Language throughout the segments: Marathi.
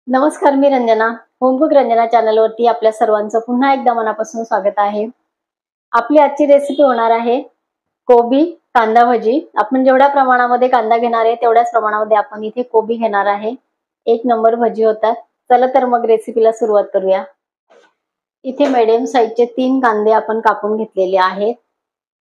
नमस्कार, मी रंजना. होमकुक रंजना चॅनलवरती आपल्या सर्वांचं पुन्हा एकदा मनापासून स्वागत आहे. आपली आजची रेसिपी होणार आहे कोबी कांदा भजी. आपण जेवढ्या प्रमाणामध्ये कांदा घेणार आहे तेवढ्याच प्रमाणामध्ये आपण इथे कोबी घेणार आहे. एक नंबर भजी होतात. चला तर मग रेसिपीला सुरुवात करूया. इथे मीडियम साईजचे 3 कांदे आपण कापून घेतलेले आहेत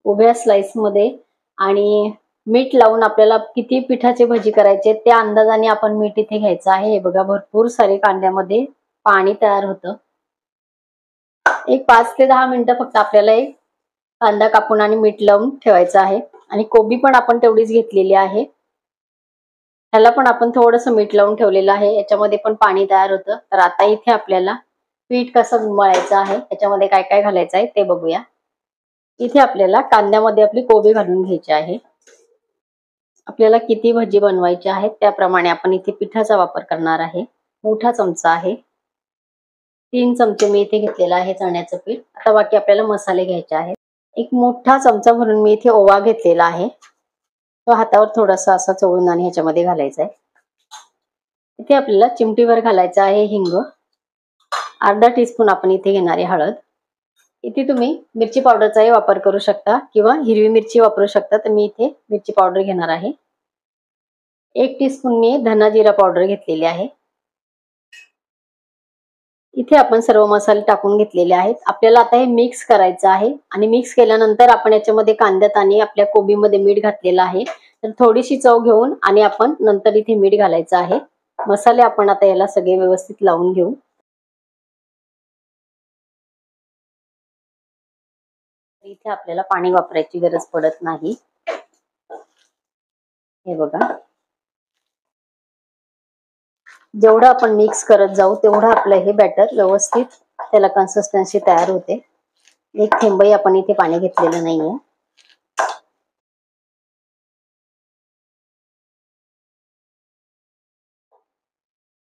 उभ्या स्लाइस मध्ये, आणि मीठ लावून आपल्याला किती पिठाचे भजी करायचे त्या अंदाजाने आपण मीठ इथे घ्यायचं आहे. हे बघा, भरपूर सारे कांद्यामध्ये पाणी तयार होतं. एक 5 ते 10 मिनिटं फक्त आपल्याला एक कांदा कापून आणि मीठ लावून ठेवायचं आहे. आणि कोबी पण आपण तेवढीच घेतलेली आहे. ह्याला पण आपण थोडंसं मीठ लावून ठेवलेलं आहे. याच्यामध्ये पण पाणी तयार होतं. तर आता इथे आपल्याला पीठ कसं मळायचं आहे, याच्यामध्ये काय काय घालायचं आहे ते बघूया. इथे आपल्याला कांद्यामध्ये आपली कोबी घालून घ्यायची आहे. आपल्याला किती भजी बनवायची आहेत त्याप्रमाणे आपण इथे पिठाचा वापर करणार आहे. मोठा चमचा आहे. 3 चमचे मी इथे घेतलेला आहे चण्याचं पीठ. आता बाकी आपल्याला मसाले घ्यायचे आहेत. एक मोठा चमचा भरून मी इथे ओवा घेतलेला आहे. तो हातावर थोडासा असा चोळून आणि ह्याच्यामध्ये घालायचा आहे. इथे आपल्याला चिमटीभर घालायचं आहे हिंग. अर्धा टीस्पून आपण इथे घेणार आहे हळद. इथे तुम्ही मिरची पावडरचाही वापर करू शकता किंवा हिरवी मिरची वापरू शकता. तर मी इथे मिरची पावडर घेणार आहे. 1 टीस्पून मी धना जिरा पावडर घेतलेली आहे. इथे आपण सर्व मसाले टाकून घेतलेले आहेत. आपल्याला आता हे मिक्स करायचं आहे आणि मिक्स केल्यानंतर आपण याच्यामध्ये कांद्यात आणि आपल्या कोबीमध्ये मीठ घातलेलं आहे. तर थोडीशी चव घेऊन आणि आपण नंतर इथे मीठ घालायचं आहे. मसाले आपण आता याला सगळे व्यवस्थित लावून घेऊ. इथे आपल्याला पाणी वापरायची गरज पडत नाही. हे बघा, जेवढं आपण मिक्स करत जाऊ तेवढं आपलं हे बॅटर व्यवस्थित त्याला कन्सिस्टन्सी तयार होते. एक थेंबही आपण इथे पाणी घेतलेलं नाहीये.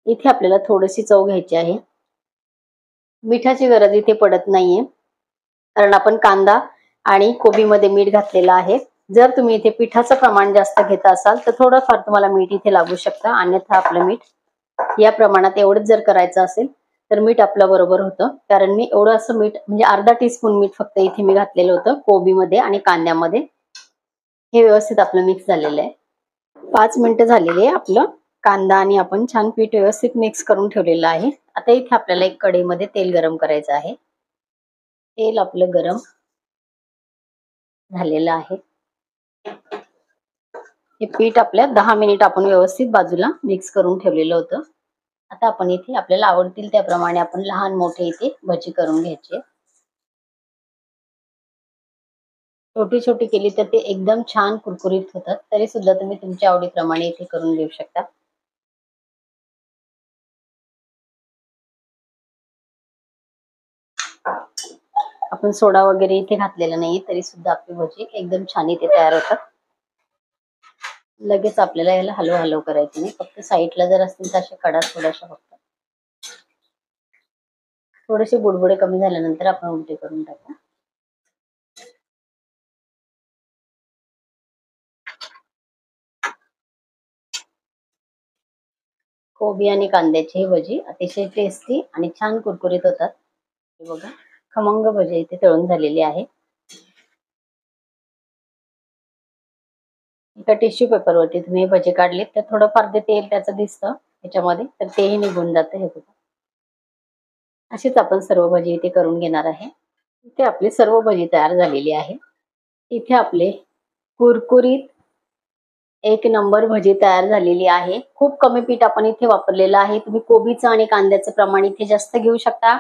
इथे आपल्याला थोडीशी चव घ्यायची आहे. मिठाची गरज इथे पडत नाहीये, कारण आपण कांदा आणि कोबीमध्ये मीठ घातलेलं आहे. जर तुम्ही इथे पिठाचं प्रमाण जास्त घेत असाल तर थोडंफार तुम्हाला मीठ इथे लागू शकतं. अन्यथा आपलं मीठ या प्रमाणात एवढंच जर करायचं असेल तर मीठ आपलं बरोबर होतं. कारण मी एवढं असं मीठ म्हणजे अर्धा टीस्पून मीठ फक्त इथे मी घातलेलं होतं कोबीमध्ये आणि कांद्यामध्ये. हे व्यवस्थित आपलं मिक्स झालेलं आहे. 5 मिनिटं झालेली आहे. आपलं कांदा आणि आपण छान पीठ व्यवस्थित मिक्स करून ठेवलेलं आहे. आता इथे आपल्याला एक कढईमध्ये तेल गरम करायचं आहे. तेल आपलं गरम झालेलं आहे. हे पीठ आपल्या 10 मिनिट आपण व्यवस्थित बाजूला मिक्स करून ठेवलेलं होतं. आता आपण इथे आपल्याला आवडतील त्याप्रमाणे आपण लहान मोठे इथे भजी करून घ्यायचे. छोटी छोटी केली तर ते एकदम छान कुरकुरीत होतात. तरी सुद्धा तुम्ही तुमच्या आवडीप्रमाणे इथे करून घेऊ शकता. आपण सोडा वगैरे इथे घातलेला नाही, तरी सुद्धा आपली भजी एकदम छान इथे तयार होतात. लगेच आपल्याला याला हलव करायची नाही. फक्त साईडला जर असतील तर असे कडा थोड्याशा फक्त थोडेसे बुडबुडे कमी झाल्यानंतर आपण उलटे करून टाकू. कोबी आणि कांद्याची ही भजी अतिशय टेस्टी आणि छान कुरकुरीत होतात. हे बघा, खमंग भजी इथे तळून झालेली आहे. एका टिश्यू पेपरवरती तुम्ही भजी काढली तर थोडंफार ते तेल त्याचं दिसतं याच्यामध्ये, तर तेही निघून जातं. हे बघा, अशीच आपण सर्व भजी इथे करून घेणार आहे. इथे आपली सर्व भजी तयार झालेली आहे. इथे आपले कुरकुरीत एक नंबर भजी तयार झालेली आहे. खूप कमी पीठ आपण इथे वापरलेलं आहे. तुम्ही कोबीचं आणि कांद्याचं प्रमाण इथे जास्त घेऊ शकता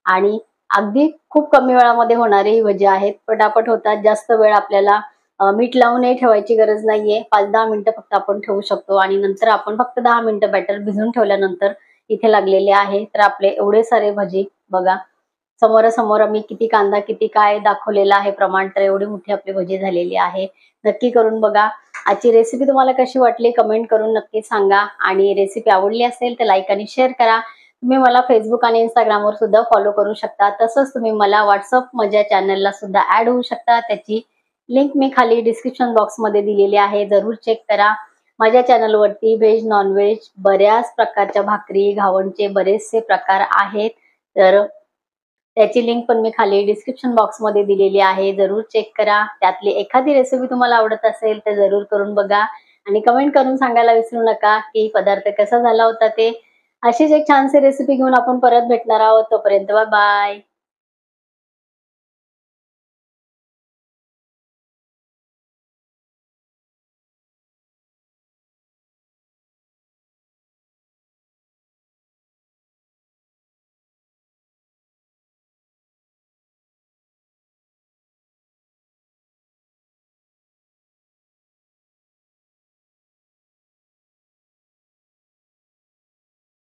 आणि अगदी खूप कमी वेळामध्ये होणारी ही भजी आहेत. पटापट होतात. जास्त वेळ आपल्याला मीठ लावूनही ठेवायची गरज नाहीये. 5-10 मिनिटं फक्त आपण ठेवू शकतो आणि नंतर आपण फक्त 10 मिनिटं बॅटर भिजून ठेवल्यानंतर इथे लागलेले आहे. तर आपले एवढे सारे भजी बघा, समोरासमोर मी किती कांदा किती काय दाखवलेलं आहे प्रमाण, तर एवढी मोठी आपली भजी झालेली आहे. नक्की करून बघा. आजची रेसिपी तुम्हाला कशी वाटली कमेंट करून नक्की सांगा. आणि रेसिपी आवडली असेल तर लाईक आणि शेअर करा. तुम्ही मला फेसबुक आणि इंस्टाग्रामवर सुद्धा फॉलो करू शकता. तसंच तुम्ही मला व्हॉट्सअप माझ्या चॅनलला सुद्धा ऍड होऊ शकता. त्याची लिंक मी खाली डिस्क्रिप्शन बॉक्समध्ये दिलेली आहे. जरूर चेक करा. माझ्या चॅनलवरती व्हेज नॉनव्हेज बऱ्याच प्रकारच्या भाकरी घावणचे बरेचसे प्रकार आहेत, तर त्याची लिंक पण मी खाली डिस्क्रिप्शन बॉक्समध्ये दिलेली आहे, जरूर चेक करा. त्यातली एखादी रेसिपी तुम्हाला आवडत असेल तर जरूर करून बघा आणि कमेंट करून सांगायला विसरू नका की पदार्थ कसा झाला होता ते. अशीच एक छानशी रेसिपी घेऊन आपण परत भेटणार आहोत. तोपर्यंत बाय बाय.